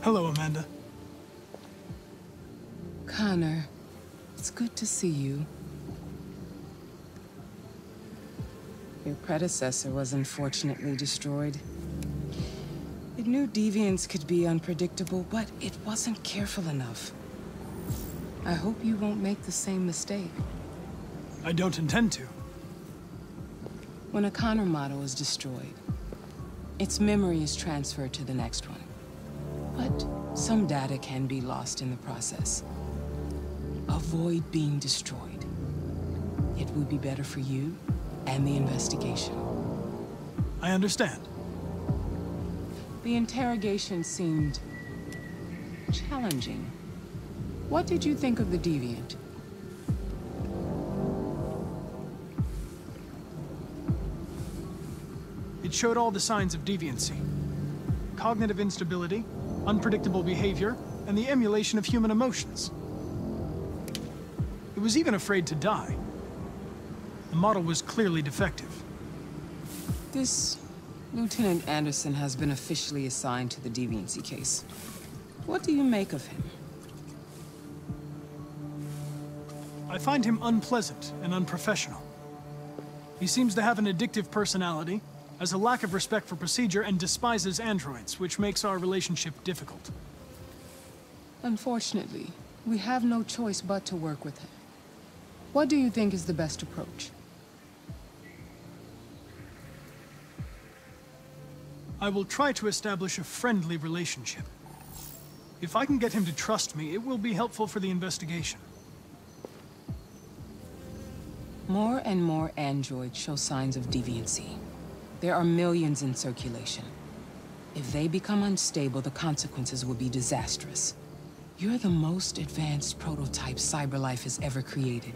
Hello, Amanda. Connor, it's good to see you. Your predecessor was unfortunately destroyed. It knew deviants could be unpredictable, but it wasn't careful enough. I hope you won't make the same mistake. I don't intend to. When a Connor model is destroyed, its memory is transferred to the next one. But some data can be lost in the process. Avoid being destroyed. It would be better for you and the investigation. I understand. The interrogation seemed challenging. What did you think of the Deviant? It showed all the signs of deviancy. Cognitive instability, unpredictable behavior, and the emulation of human emotions. It was even afraid to die. The model was clearly defective. This Lieutenant Anderson has been officially assigned to the deviancy case. What do you make of him? I find him unpleasant and unprofessional. He seems to have an addictive personality, has a lack of respect for procedure, and despises androids, which makes our relationship difficult. Unfortunately, we have no choice but to work with him. What do you think is the best approach? I will try to establish a friendly relationship. If I can get him to trust me, it will be helpful for the investigation. More and more androids show signs of deviancy. There are millions in circulation. If they become unstable, the consequences will be disastrous. You're the most advanced prototype CyberLife has ever created.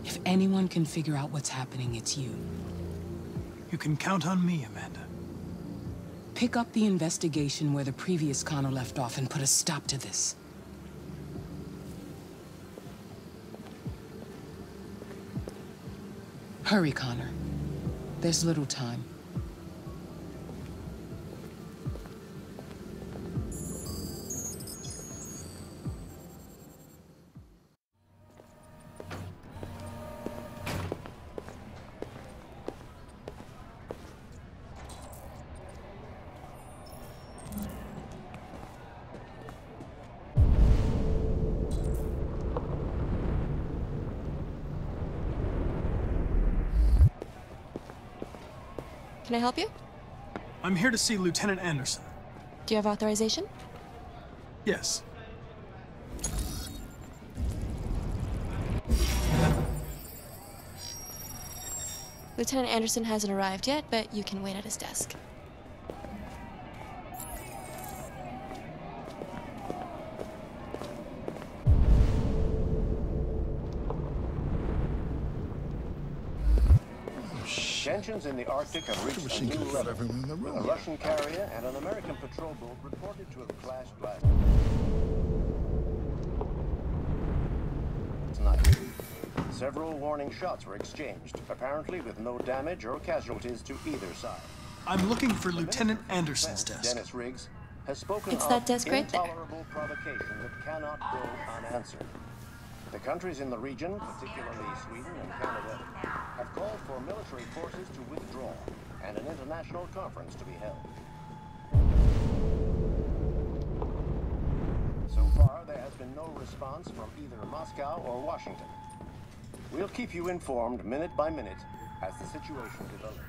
If anyone can figure out what's happening, it's you. You can count on me, Amanda. Pick up the investigation where the previous Connor left off and put a stop to this. Hurry, Connor. There's little time. Can I help you? I'm here to see Lieutenant Anderson. Do you have authorization? Yes. Lieutenant Anderson hasn't arrived yet, but you can wait at his desk. Tensions in the Arctic have reached a new level. A Russian carrier and an American patrol boat reported to have clashed last night. Several warning shots were exchanged, apparently with no damage or casualties to either side. I'm looking for Lieutenant Anderson's desk. Dennis Riggs has spoken It's of that desk right there. intolerable provocation that cannot go unanswered. The countries in the region, particularly Sweden and Canada, have called for military forces to withdraw and an international conference to be held. So far, there has been no response from either Moscow or Washington. We'll keep you informed minute by minute as the situation develops.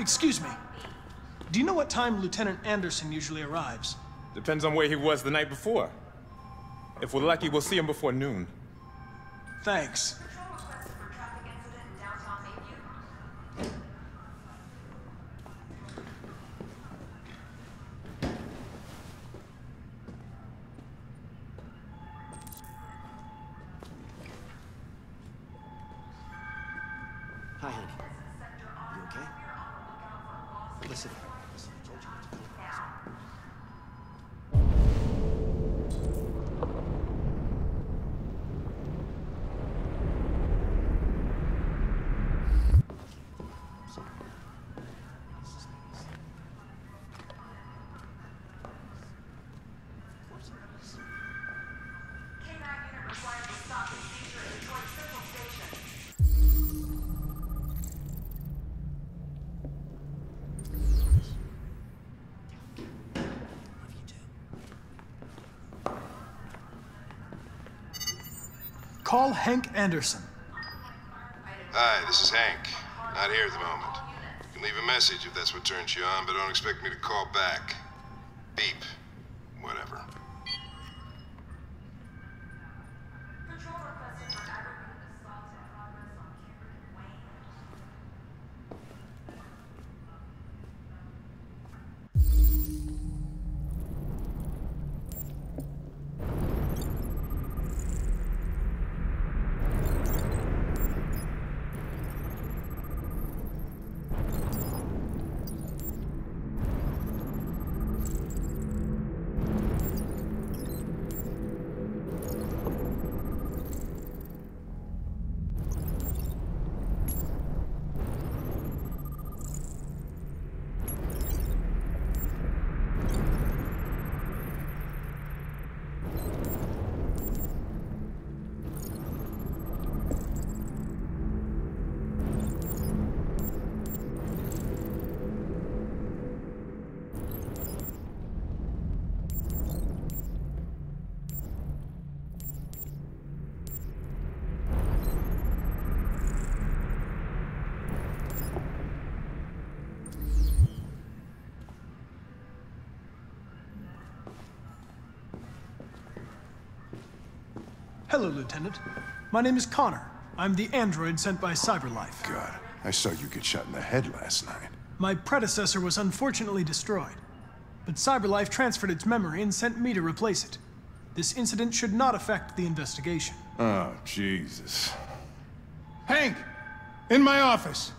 Excuse me. Do you know what time Lieutenant Anderson usually arrives? Depends on where he was the night before. If we're lucky, we'll see him before noon. Thanks. Hi, honey. You okay? Listen, I told you not to come closer. Call Hank Anderson. Hi, this is Hank. Not here at the moment. You can leave a message if that's what turns you on, but don't expect me to call back. Beep. Whatever. Hello, Lieutenant. My name is Connor. I'm the android sent by CyberLife. God, I saw you get shot in the head last night. My predecessor was unfortunately destroyed, but CyberLife transferred its memory and sent me to replace it. This incident should not affect the investigation. Oh, Jesus. Hank! In my office!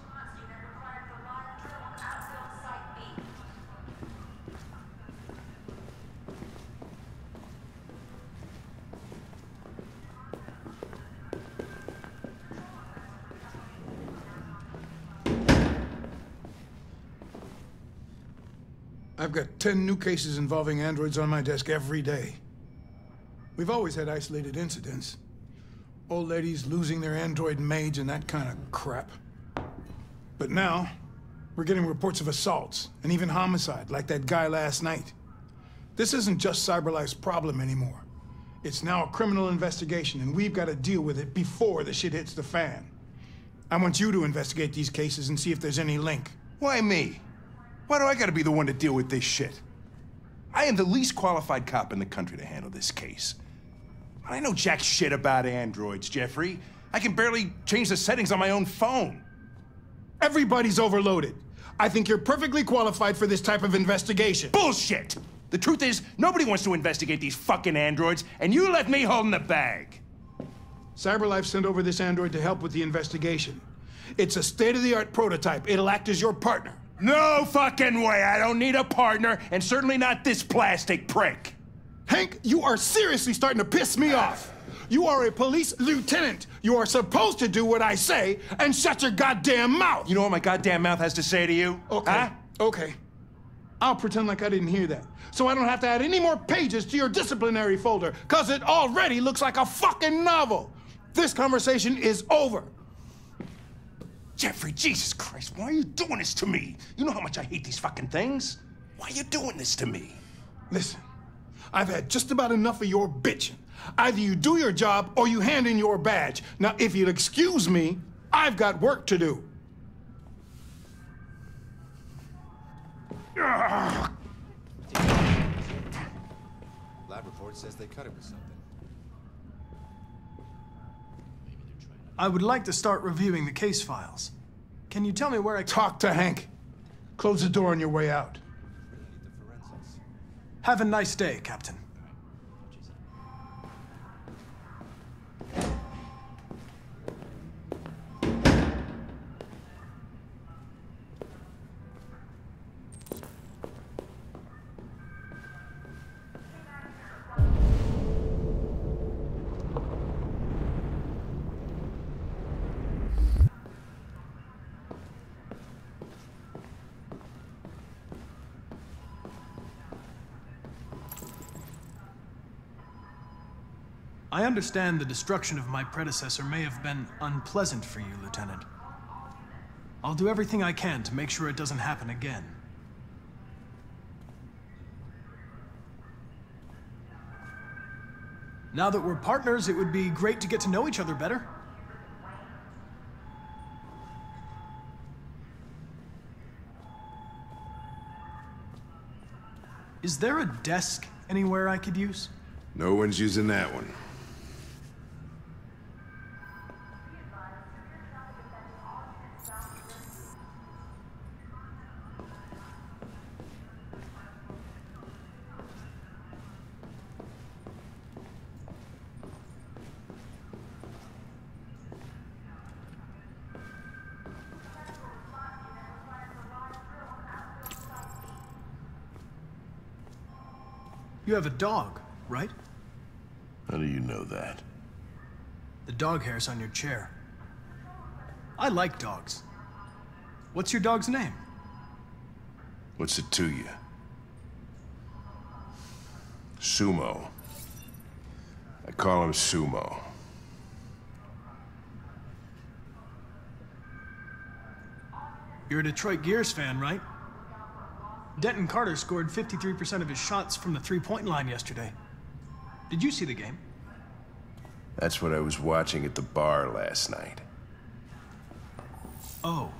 I've got 10 new cases involving androids on my desk every day. We've always had isolated incidents. Old ladies losing their android maids and that kind of crap. But now, we're getting reports of assaults and even homicide, like that guy last night. This isn't just CyberLife's problem anymore. It's now a criminal investigation, and we've got to deal with it before the shit hits the fan. I want you to investigate these cases and see if there's any link. Why me? Why do I gotta be the one to deal with this shit? I am the least qualified cop in the country to handle this case. I know jack shit about androids, Jeffrey. I can barely change the settings on my own phone. Everybody's overloaded. I think you're perfectly qualified for this type of investigation. Bullshit! The truth is, nobody wants to investigate these fucking androids, and you left me holding the bag. CyberLife sent over this android to help with the investigation. It's a state-of-the-art prototype. It'll act as your partner. No fucking way! I don't need a partner, and certainly not this plastic prick. Hank, you are seriously starting to piss me off. You are a police lieutenant. You are supposed to do what I say and shut your goddamn mouth. You know what my goddamn mouth has to say to you? Okay, huh? okay. I'll pretend like I didn't hear that, so I don't have to add any more pages to your disciplinary folder, because it already looks like a fucking novel. This conversation is over. Jeffrey, Jesus Christ, why are you doing this to me? You know how much I hate these fucking things. Why are you doing this to me? Listen, I've had just about enough of your bitching. Either you do your job or you hand in your badge. Now, if you'll excuse me, I've got work to do. Lab report says they cut it with something. I would like to start reviewing the case files. Can you tell me where I... Talk to Hank. Close the door on your way out. Have a nice day, Captain. I understand the destruction of my predecessor may have been unpleasant for you, Lieutenant. I'll do everything I can to make sure it doesn't happen again. Now that we're partners, it would be great to get to know each other better. Is there a desk anywhere I could use? No one's using that one. You have a dog, right? How do you know that? The dog hair's on your chair. I like dogs. What's your dog's name? What's it to you? Sumo. I call him Sumo. You're a Detroit Gears fan, right? Denton Carter scored 53% of his shots from the three-point line yesterday. Did you see the game? That's what I was watching at the bar last night. Oh.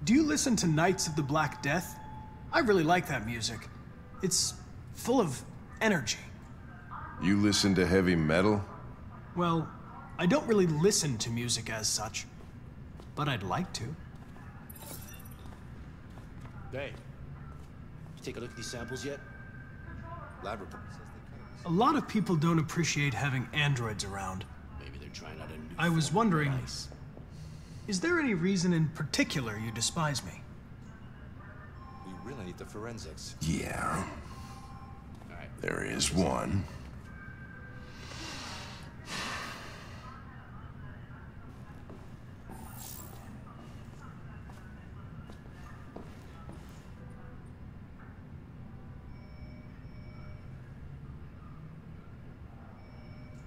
Do you listen to Knights of the Black Death? I really like that music. It's full of energy. You listen to heavy metal? Well, I don't really listen to music as such, but I'd like to. Hey, you take a look at these samples yet? Lab report says they cut it. A lot of people don't appreciate having androids around. Maybe they're trying out a new I was form of wondering, device. is there any reason in particular you despise me? We really need the forensics. Yeah. All right. There is one.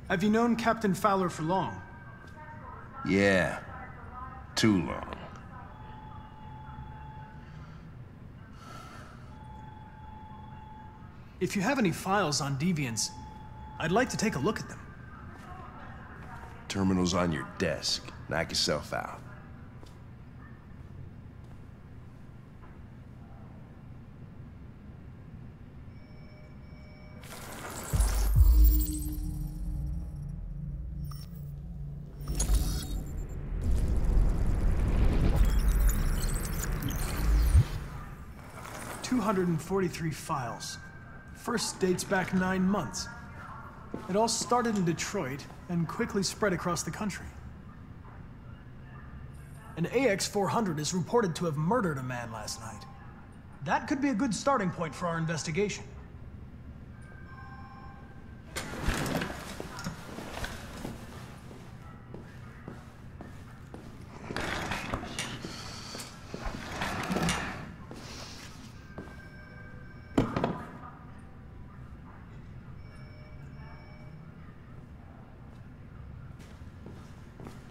Have you known Captain Fowler for long? Yeah. Too long. If you have any files on Deviants, I'd like to take a look at them. Terminal's on your desk. Knock yourself out. .243 files. First dates back 9 months. It all started in Detroit and quickly spread across the country. An AX-400 is reported to have murdered a man last night. That could be a good starting point for our investigation.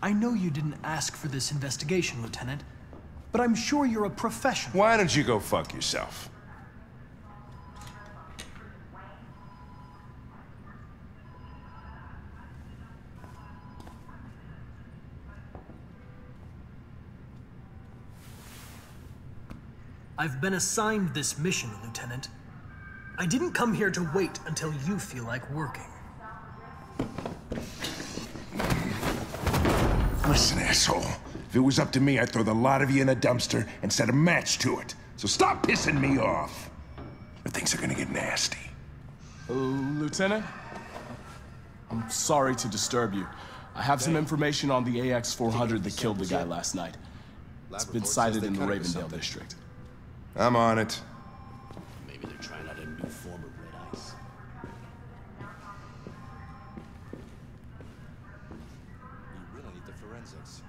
I know you didn't ask for this investigation, Lieutenant, but I'm sure you're a professional. Why don't you go fuck yourself? I've been assigned this mission, Lieutenant. I didn't come here to wait until you feel like working. Listen, asshole. If it was up to me, I'd throw the lot of you in a dumpster and set a match to it. So stop pissing me off. Or things are gonna get nasty. Lieutenant? I'm sorry to disturb you. I have some information on the AX-400 that killed the guy last night. It's been sighted in the Ravendale district. I'm on it. Maybe they're trying out a new form of red ice. You really need the forensics.